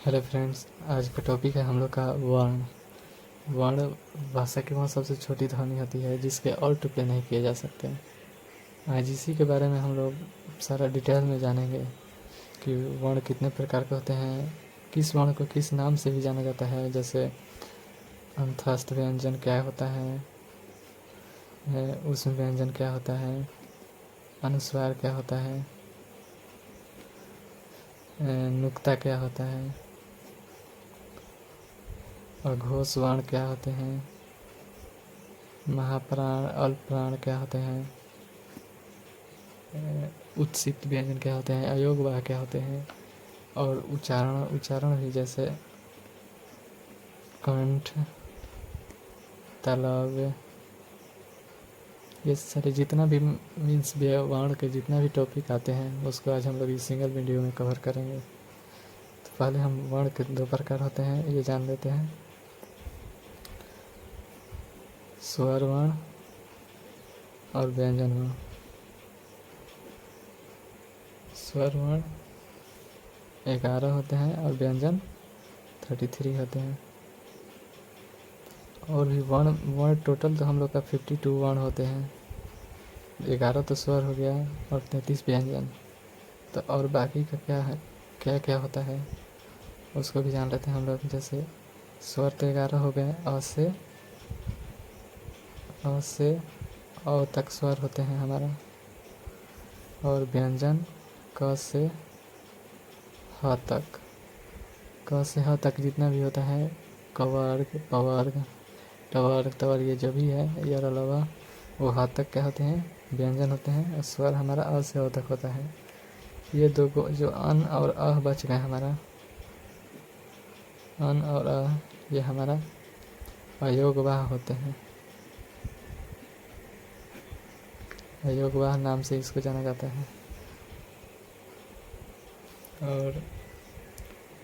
Hello friends, आज का topic है हम लोग का वर्ण। वर्ण भाषा की वह सबसे छोटी ध्वनि होती है जिसके ऑल्ट प्ले नहीं किए जा सकते। आज इसी के बारे में हम लोग सारा डिटेल में जानेंगे कि वर्ण कितने प्रकार के होते हैं, किस वर्ण को किस नाम से भी जाना जाता है। जैसे अंतस्थ व्यंजन क्या होता है, उसमें व्यंजन क्या होता है, अनुस्वार क्या होता है, नुक्ता क्या होता है, और घोष वर्ण क्या होते हैं, महाप्राण अल्पप्राण क्या होते हैं, उत्सित व्यंजन क्या होते हैं, अयोगवाह क्या होते हैं, और उच्चारण भी जैसे कंठ, तालव्य, ये सारे जितना भी मीन्स वर्ण के जितना भी टॉपिक आते हैं उसको आज हम लोग इस सिंगल वीडियो में कवर करेंगे। तो पहले हम वर्ण के दो प्रकार होते हैं ये जान लेते हैं। स्वर वर्ण और व्यंजन वर्ण। स्वर वर्ण 11 होते हैं और व्यंजन 33 होते हैं। और भी वर्ण टोटल तो हम लोग का 52 वर्ण होते हैं। 11 तो स्वर हो गया और 33 व्यंजन। तो और बाकी का क्या है, क्या क्या होता है उसको भी जान लेते हैं हम लोग। जैसे स्वर तो 11 हो गए, अ से अ तक स्वर होते हैं हमारा। और व्यंजन क से ह तक, क से ह तक जितना भी होता है, कवर्ग पवर्ग टवर्ग तवर्ग ये जो भी है यार अलावा वो ह तक क्या होते हैं, व्यंजन होते हैं। और स्वर हमारा अ से अ तक होता है। ये दो को जो अन और अह बच गए हमारा, अन और अह ये हमारा अयोगवाह होते हैं। अयोगवाह नाम से इसको जाना जाता है। और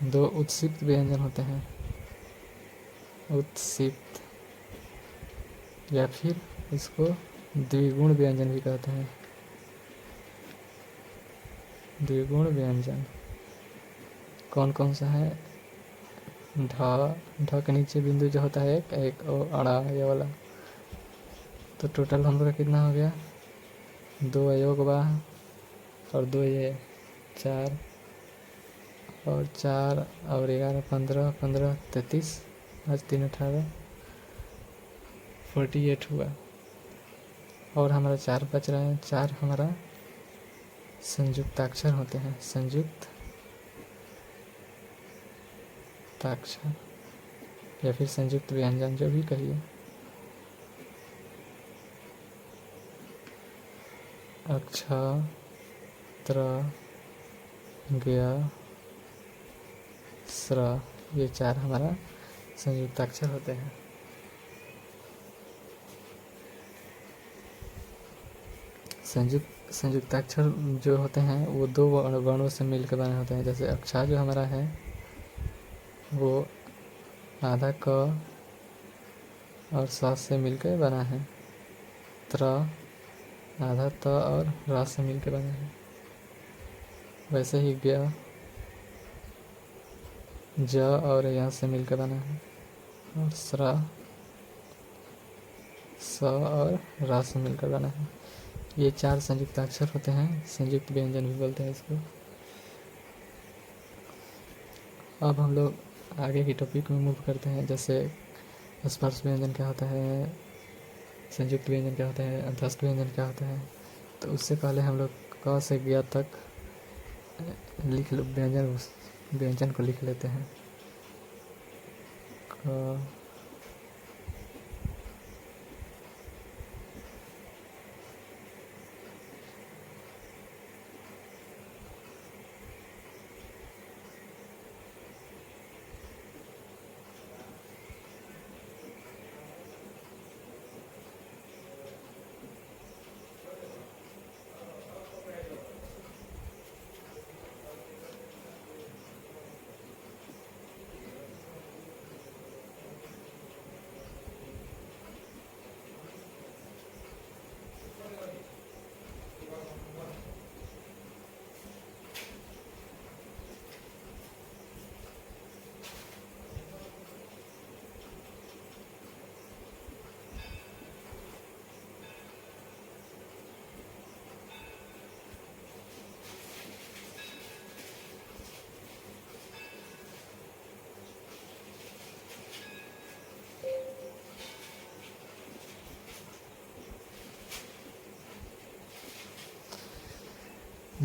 दो उत्सित व्यंजन होते हैं, उत्सित, या फिर इसको द्विगुण व्यंजन भी कहते हैं। द्विगुण व्यंजन कौन कौन सा है, ढ के नीचे बिंदु जो होता है एक ओ अड़ा ये वाला। तो टोटल हम लोग का कितना हो गया, 2 अयोगवाह और 2 ये 4 और 4 और 11 15 15 33, आज 3 18 48 हुआ। और हमारा 4 बच रहा है। 4 हमारा संयुक्ताक्षर होते हैं, संयुक्त ताक्षर या फिर संयुक्त व्यंजन जो भी कहिए। अक्ष, त्र, ज्ञ, स्र, ये 4 हमारा संयुक्ताक्षर होते हैं। संयुक्ताक्षर जो होते हैं वो 2 वर्णों से मिलकर बने होते हैं। जैसे अक्षा जो हमारा है वो आधा क और स से मिलकर बना है। त्र आधा त और र से मिलकर बना है। वैसे ही ज्ञ ज और य से मिलकर बना है। और स्र स और र से मिलकर बना है। ये 4 संयुक्ताक्षर होते हैं, संयुक्त व्यंजन भी बोलते हैं इसको। अब हम लोग आगे की टॉपिक में मूव करते हैं। जैसे स्पर्श व्यंजन क्या होता है, संयुक्त व्यंजन क्या होता है, अंतस्थ व्यंजन क्या होता है। तो उससे पहले हम लोग क से ज्ञ तक व्यंजन को लिख लेते हैं। क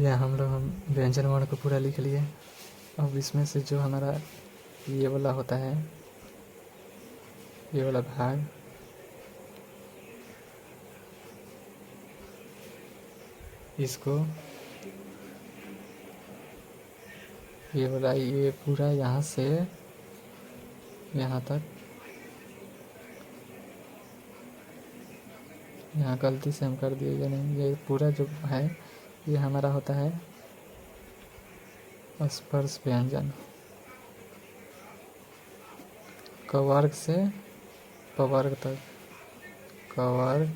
यह हम व्यंजन वर्ण को पूरा लिख लिए। अब इसमें से जो हमारा ये वाला होता है, ये वाला भाग, इसको ये वाला ये पूरा यहाँ से यहाँ तक, यहाँ गलती से हम कर दिए या नहीं, ये पूरा जो है ये हमारा होता है स्पर्श व्यंजन। कवर्ग से पवर्ग तक, कवर्ग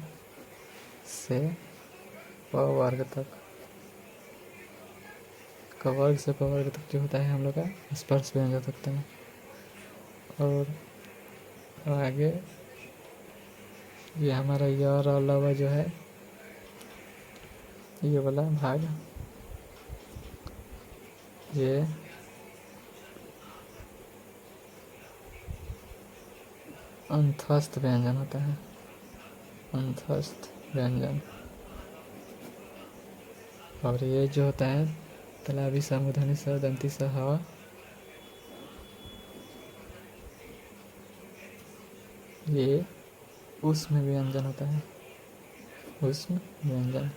से पवर्ग तक, कवर्ग से पवर्ग तक जो होता है हम लोग का स्पर्श व्यंजन सकते हैं। और आगे ये हमारा य और अलावा जो है ये वाला भाग, ये अंतस्थ व्यंजन होता है, अंतस्थ व्यंजन। और ये जो होता है तलावी सा मूर्धनी सा दंती सा ह, ये ऊष्म व्यंजन होता है, ऊष्म व्यंजन।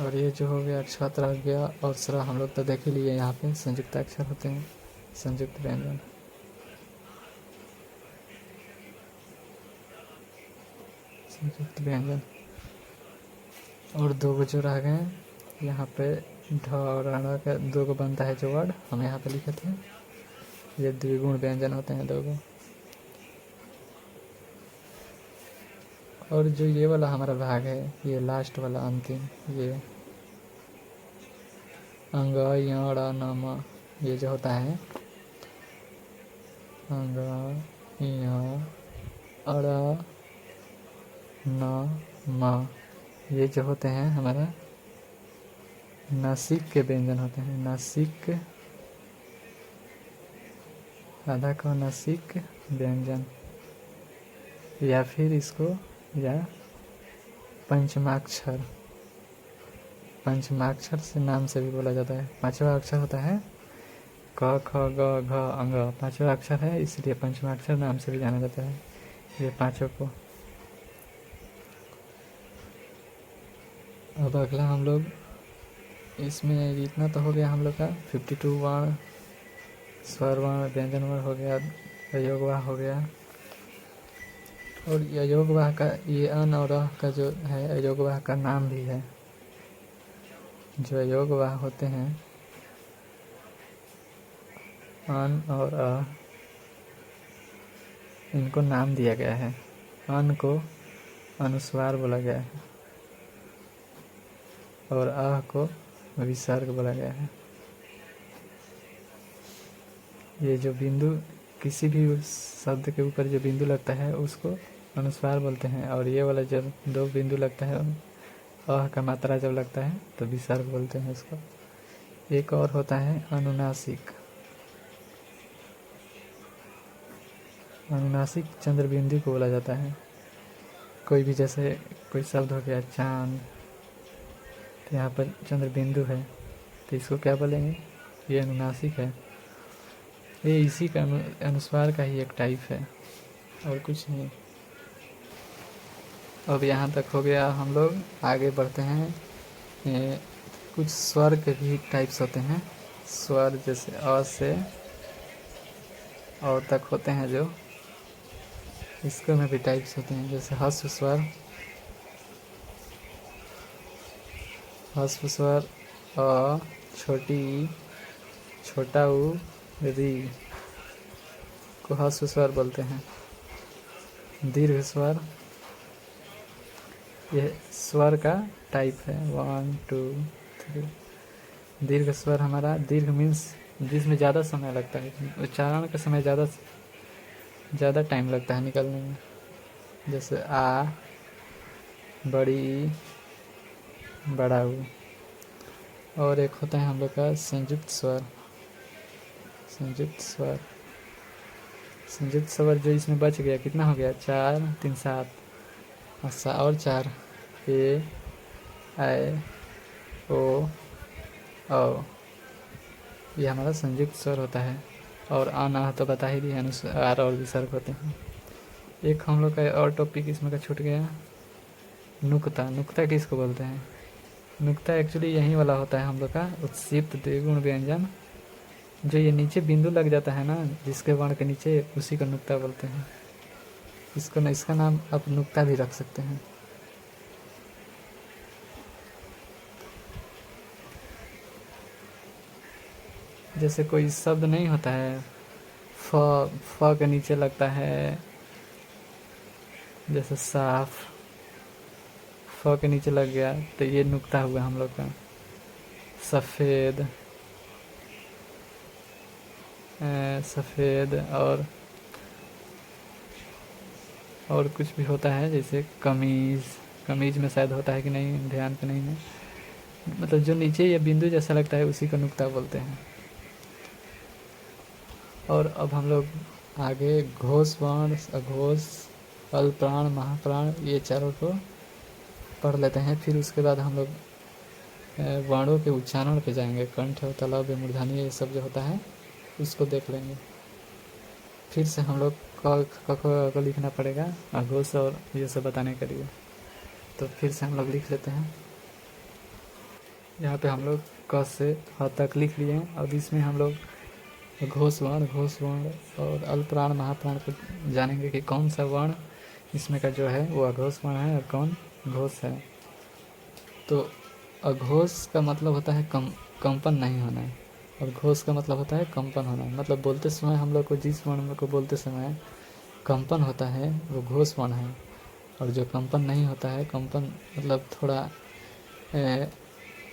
और ये जो हो गया क्षत्र आ गया और स्रा हम लोग तो देख ही लिए, यहाँ पे संयुक्त अक्षर होते हैं, संयुक्त व्यंजन। संयुक्त व्यंजन। और दो गो जो रह गए यहाँ पे ढ और ण का दो गो बनता है जो वर्ड हम यहाँ पे लिखे थे, ये द्विगुण व्यंजन होते हैं दो गो। और जो ये वाला हमारा भाग है, ये लास्ट वाला अंतिम, ये अंग य ड़ न म, ये जो होता है अंग य ड़ न म, ये जो होते हैं हमारा नासिक के व्यंजन होते हैं, नासिक, आधा का नासिक व्यंजन, या फिर इसको या पंचमाक्षर, पंचमाक्षर से नाम से भी बोला जाता है। पांचवा अक्षर होता है क ख ग घ अंग, पांचवा अक्षर है इसलिए पंचमाक्षर नाम से भी जाना जाता है ये पांचों को। अब अगला हम लोग इसमें इतना तो हो गया हम लोग का 52 वर्ण, स्वर वर्ण, व्यंजन वर्ण हो गया, अयोगवाह हो गया। और अयोगवाह का ये अन और अ का जो है अयोगवाह का नाम भी है। जो अयोगवाह होते हैं अन और अ, इनको नाम दिया गया है। अन को अनुस्वार बोला गया है और अ को विसर्ग बोला गया है। ये जो बिंदु किसी भी शब्द के ऊपर जो बिंदु लगता है उसको अनुस्वार बोलते हैं, और ये वाला जब दो बिंदु लगता है अ का मात्रा जब लगता है तो विसर्ग बोलते हैं उसको। एक और होता है अनुनासिक। अनुनासिक चंद्र बिंदु को बोला जाता है। कोई भी जैसे कोई शब्द हो गया चांद, तो यहाँ पर चंद्र बिंदु है तो इसको क्या बोलेंगे, ये अनुनासिक है। ये इसी का अनुस्वार का ही एक टाइप है और कुछ नहीं। अब यहाँ तक हो गया, हम लोग आगे बढ़ते हैं। ये कुछ स्वर के भी टाइप्स होते हैं। स्वर जैसे अ से और तक होते हैं जो, इसको में भी टाइप्स होते हैं। जैसे हस्व स्वर, हस्व स्वर अ, छोटी ई, छोटा ऊ, री को हस्व स्वर बोलते हैं। दीर्घ स्वर, यह स्वर का टाइप है। 1 2 3। दीर्घ स्वर हमारा, दीर्घ मीन्स जिसमें ज़्यादा समय लगता है, उच्चारण के समय ज़्यादा टाइम लगता है निकलने में। जैसे आ, बड़ी ई, बड़ा ऊ। और एक होता है हम लोग का संयुक्त स्वर। संयुक्त स्वर, संयुक्त स्वर जो इसमें बच गया, कितना हो गया, 4 3 7 और 4 ए ऐ ओ औ। ये हमारा संयुक्त स्वर होता है। और आना तो बता ही दिया, अनुस्वार और विसर्ग होते हैं। एक हम लोग का और टॉपिक इसमें का छूट गया, नुक्ता। नुक्ता किसको बोलते हैं? नुक्ता एक्चुअली यही वाला होता है हम लोग का उत्सिप्त द्विगुण व्यंजन। जो ये नीचे बिंदु लग जाता है ना, जिसके वर्ण के नीचे, उसी को नुक्ता बोलते हैं। इसका नाम आप नुक्ता भी रख सकते हैं। जैसे कोई शब्द नहीं होता है, फ के नीचे लगता है, जैसे साफ, फ के नीचे लग गया तो ये नुक्ता हुआ हम लोग का। सफ़ेद, सफ़ेद। और कुछ भी होता है, जैसे कमीज़। कमीज़ में शायद होता है कि नहीं, ध्यान पे नहीं है। मतलब जो नीचे ये बिंदु जैसा लगता है उसी को नुक्ता बोलते हैं। और अब हम लोग आगे घोष वर्ण, अघोष, अल्पप्राण, महाप्राण, ये चारों को पढ़ लेते हैं। फिर उसके बाद हम लोग वर्णों के उच्चारण पे जाएंगे। कंठ, तालव्य, मूर्धन्य, ये सब जो होता है उसको देख लेंगे। फिर से हम लोग क को लिखना पड़ेगा, अघोष और ये सब बताने के लिए। तो फिर से हम लोग लिख लेते हैं। यहाँ पे हम लोग क से ह तक लिख लिए हैं। अब इसमें हम लोग घोष वर्ण और अल्पप्राण, महाप्राण को जानेंगे कि कौन सा वर्ण इसमें का जो है वो अघोष वर्ण है और कौन घोष है। तो अघोष का मतलब होता है कंपन नहीं होना है, और घोष का मतलब होता है कंपन होना। मतलब बोलते समय हम लोग को जिस वर्ण को बोलते समय कंपन होता है वो घोष वर्ण है, और जो कंपन नहीं होता है, कंपन मतलब थोड़ा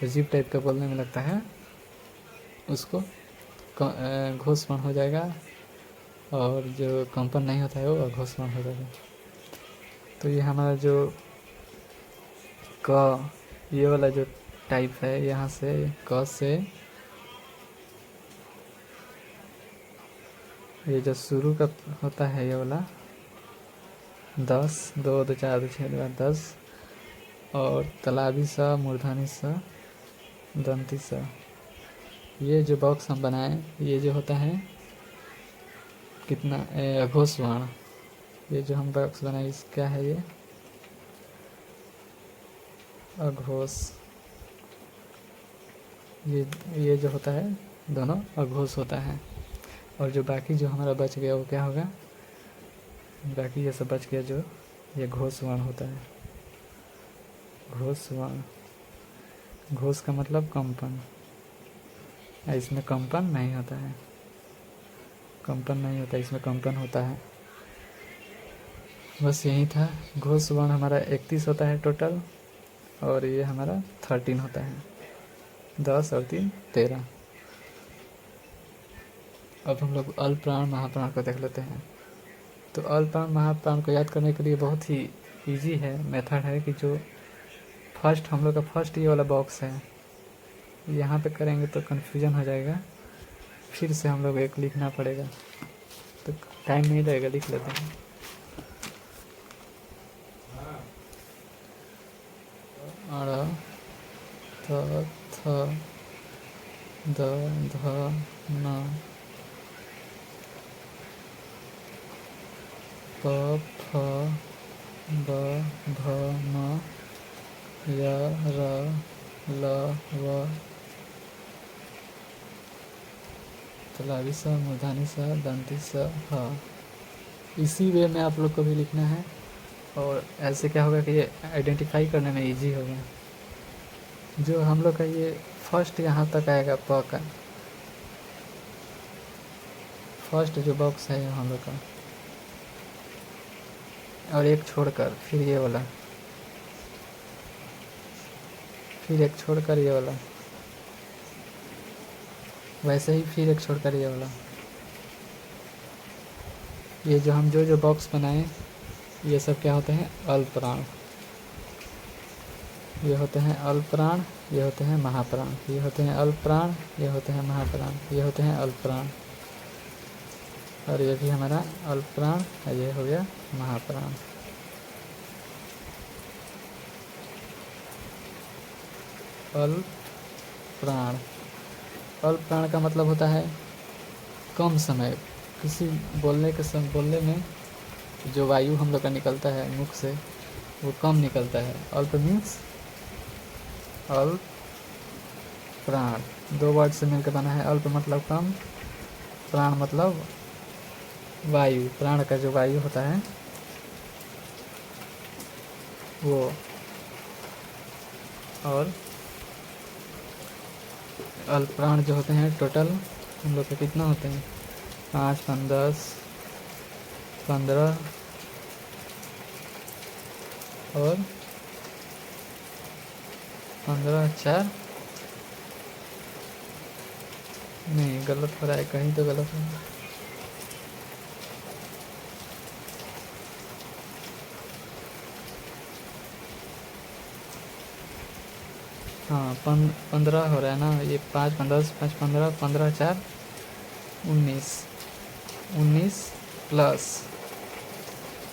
अजीब टाइप का बोलने में लगता है, उसको घोष वर्ण हो जाएगा। और जो कंपन नहीं होता है वो अघोष वर्ण हो जाएगा। तो ये हमारा जो क, ये वाला जो टाइप है, यहाँ से क से ये जो शुरू का होता है, ये वाला 10, 2, 2, 4, 2, 6, 2, 10, और तालव्य स, मूर्धन्य स, दंती स। ये जो बॉक्स हम बनाए, ये जो होता है कितना अघोष वर्ण। ये जो हम बॉक्स बनाए, इस क्या है ये? अघोष। ये जो होता है दोनों अघोष होता है। और जो बाकी जो हमारा बच गया वो क्या होगा? बाकी ये सब बच गया जो ये घोष वर्ण होता है। घोष वर्ण, घोष का मतलब कंपन। इसमें कंपन नहीं होता है, कंपन नहीं होता, इसमें कंपन होता है। बस यही था। घोष वर्ण हमारा 31 होता है टोटल, और ये हमारा 13 होता है। 10 और 3 13। अब हम लोग अल्पप्राण, महाप्राण को देख लेते हैं। तो अल्पप्राण, महाप्राण को याद करने के लिए बहुत ही इजी है, मेथड है कि जो फर्स्ट हम लोग का फर्स्ट ये वाला बॉक्स है, यहाँ पे करेंगे तो कन्फ्यूजन हो जाएगा। फिर से हम लोग एक लिखना पड़ेगा, तो टाइम नहीं लगेगा, लिख लेते हैं। अड़, त, थ, द, ध, न, प, फ, ब, भ, म, य, र, ल, व, तालव्य स, मूर्धन्य स, दंती स, ह। इसी वे में आप लोग को भी लिखना है, और ऐसे क्या होगा कि ये आइडेंटिफाई करने में इजी होगा। जो हम लोग का ये फर्स्ट यहाँ तक आएगा, प का फर्स्ट जो बॉक्स है हम लोग का, और एक छोड़कर फिर ये वाला, फिर एक छोड़कर ये वाला, वैसे ही फिर एक छोड़कर ये वाला। ये जो हम जो बॉक्स बनाए, ये सब क्या होते हैं? अल्पप्राण। ये होते हैं अल्पप्राण, ये होते हैं महाप्राण, ये होते हैं अल्पप्राण, ये होते हैं महाप्राण, ये होते हैं अल्पप्राण, और ये भी हमारा अल्पप्राण, ये हो गया महाप्राण। अल्प प्राण। अल्प प्राण का मतलब होता है कम समय। किसी बोलने में जो वायु हम लोग का निकलता है मुख से वो कम निकलता है। अल्प मीन्स अल्प प्राण, 2 वर्ड से मिलकर बना है। अल्प मतलब कम, प्राण मतलब वायु। प्राण का जो वायु होता है वो। और अल्प प्राण जो होते हैं टोटल हम लोग के कितना होते हैं? 5, 5, 10, 15 और 15, 4 नहीं, गलत हो रहा है, कहीं तो गलत हो रहा है। हाँ, 15 हो रहा है ना, ये 5, 5, 10, 5, 15, 15, 4, 19, 19 प्लस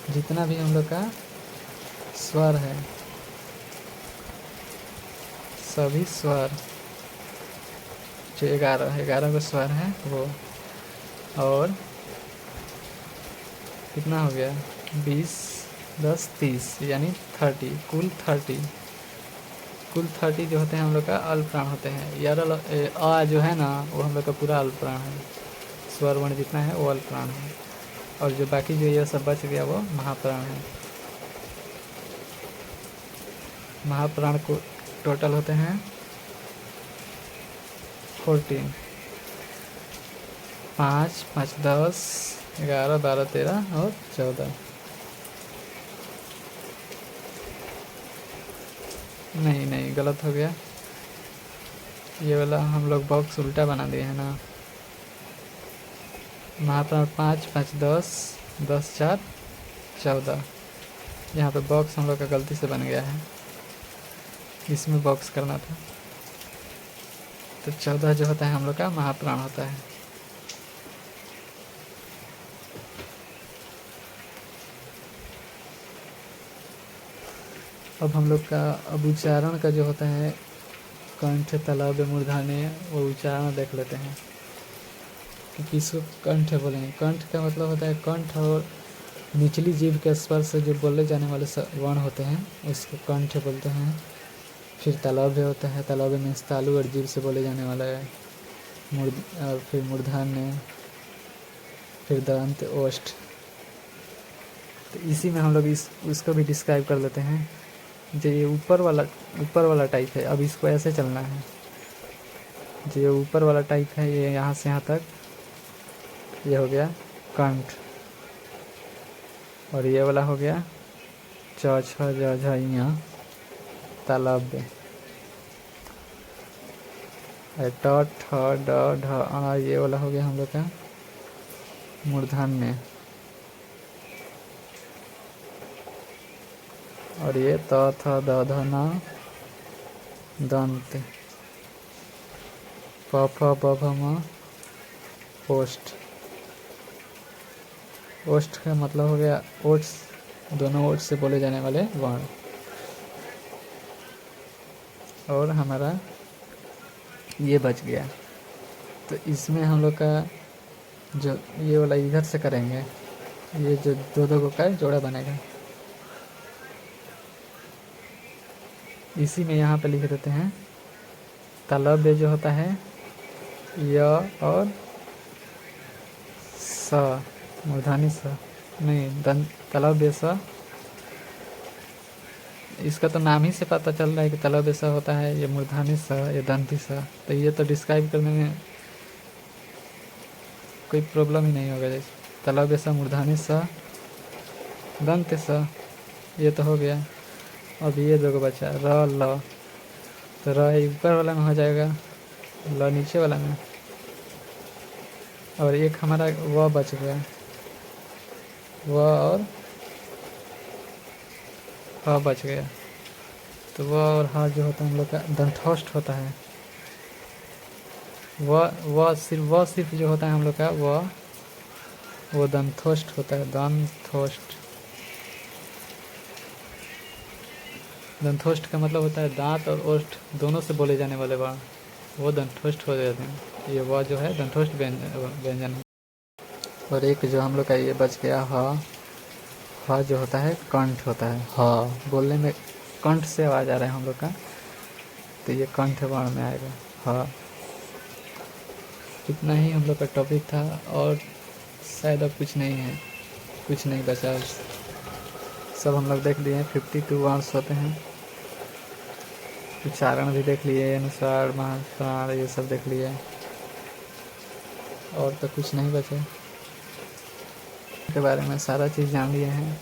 जितना भी हम लोग का स्वर है, सभी स्वर जो 11 का स्वर है वो। और कितना हो गया? 20, 10, 30 यानी 30, कुल 30 जो होते हैं हम लोग का अल्प प्राण होते हैं। यार अ जो है ना वो हम लोग का पूरा अल्प प्राण है। स्वर वर्ण जितना है वो अल्प प्राण है, और जो बाकी जो ये सब बच गया वो महाप्राण है। महाप्राण को टोटल होते हैं 14। 5, 5, 10, 11, 12, 13 और 14। नहीं, गलत हो गया। ये वाला हम लोग बॉक्स उल्टा बना दिए है ना। महाप्राण 5, 5, 10, 10, 4, 14। यहाँ पे बॉक्स हम लोग का गलती से बन गया है, इसमें बॉक्स करना था। तो 14 जो होता है हम लोग का महाप्राण होता है। अब हम लोग का उच्चारण का जो होता है कंठ, तालव्य, मूर्धन्य, वो उच्चारण देख लेते हैं कि किसको कंठ बोलेंगे। कंठ का मतलब होता है कंठ और निचली जीभ के स्पर्श से जो बोले जाने वाले वर्ण होते हैं उसको कंठ बोलते हैं। फिर तालव्य होता है, तालव्य में तालु और जीभ से बोले जाने वाला है। और फिर मूर्धन्य, फिर दंत, ओष्ठ। तो इसी में हम लोग उसको भी डिस्क्राइब कर लेते हैं। जो ये ऊपर वाला टाइप है, अब इसको ऐसे चलना है। जो ये ऊपर वाला टाइप है ये यहाँ से यहाँ तक ये हो गया कंठ, और ये वाला हो गया च, छ, ज, झ, ञ तालव्य। ट, ठ, ड, ढ, अ ये वाला हो गया हम लोग का मूर्धन्य। और ये त, थ, द, ध, न दंत। प, फ, ब, भ, म ओष्ठ। ओष्ठ का मतलब हो गया ओट्स, दोनों ओट्स से बोले जाने वाले वर्ण। और हमारा ये बच गया। तो इसमें हम लोग का जो ये वाला इधर से करेंगे, ये जो दो को का जोड़ा बनेगा, इसी में यहाँ पे लिख देते हैं। तालव्य जो होता है य और स, मूर्धन्य स नहीं, दंत तालव्य स। इसका तो नाम ही से पता चल रहा है कि तालव्य स होता है, ये मूर्धन्य स, ये दंती स। तो ये तो डिस्क्राइब करने में कोई प्रॉब्लम ही नहीं होगा। जैसे तालव्य स, मूर्धन्य स, दंत स, ये तो हो गया। अब ये दो बचा र, ल। तो र ऊपर वाला में हो जाएगा, ल नीचे वाला में, और एक हमारा व बच गया, व और ह बच गया। तो व और ह जो होता है हम लोग का दंतोष्ठ होता है। व सिर्फ जो होता है हम लोग का वो दंतोष्ठ होता है, दंतोष्ठ। दंतोष्ठ का मतलब होता है दांत और ओष्ठ दोनों से बोले जाने वाले वर्ण, वो दंतोष्ठ हो जाते हैं। ये वह जो है दंतोष्ठ व्यंजन है। और एक जो हम लोग का ये बच गया ह जो होता है कंठ होता है। ह बोलने में कंठ से आवाज़ आ रहा है हम लोग का, तो ये कंठ वर्ण में आएगा ह। इतना ही हम लोग का टॉपिक था, और शायद अब कुछ नहीं है, कुछ नहीं बचा। सब हम लोग देख लिए हैं। 52 वर्ड्स होते हैं। उच्चारण भी देख लिए, अनुस्वार, महाप्राण, ये सब देख लिए, और तो कुछ नहीं बचे। के बारे में सारा चीज़ जान लिए हैं।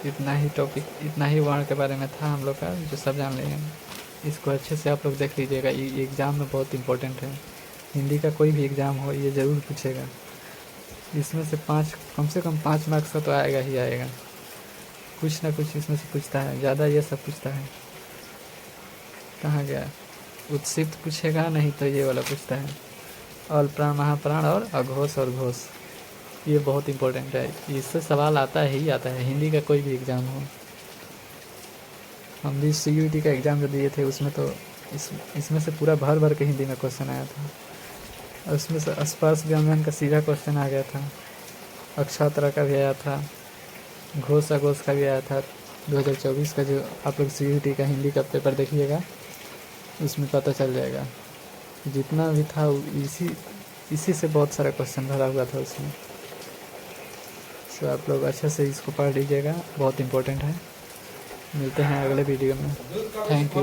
इतना ही टॉपिक, इतना ही वर्ण के बारे में था हम लोग का, जो सब जान लिए हैं। इसको अच्छे से आप लोग देख लीजिएगा, ये एग्ज़ाम में बहुत इंपॉर्टेंट है। हिंदी का कोई भी एग्ज़ाम हो, ये ज़रूर पूछेगा। इसमें से कम से कम 5 मार्क्स का तो आएगा ही आएगा। कुछ ना कुछ इसमें से पूछता है, ज़्यादा ये सब पूछता है। कहाँ गया? उत्सित पूछेगा, नहीं तो ये वाला पूछता है, अल्पप्राण, महाप्राण और अघोष और घोष। ये बहुत इंपॉर्टेंट है, इससे सवाल आता ही आता है, हिंदी का कोई भी एग्ज़ाम हो। हम भी CUET का एग्ज़ाम जो दिए थे, उसमें तो इसमें से पूरा भर भर के हिंदी में क्वेश्चन आया था। और उसमें से स्पर्श व्यंजन का सीधा क्वेश्चन आ गया था, अक्षात्रा का भी आया था, घोष अघोष का भी आया था। 2024 का जो आप लोग CUET का हिंदी का पेपर देखिएगा, उसमें पता चल जाएगा। जितना भी था इसी से बहुत सारा क्वेश्चन भरा हुआ था उसमें। तो आप लोग अच्छे से इसको पढ़ लीजिएगा, बहुत इम्पोर्टेंट है। मिलते हैं अगले वीडियो में। Thank you.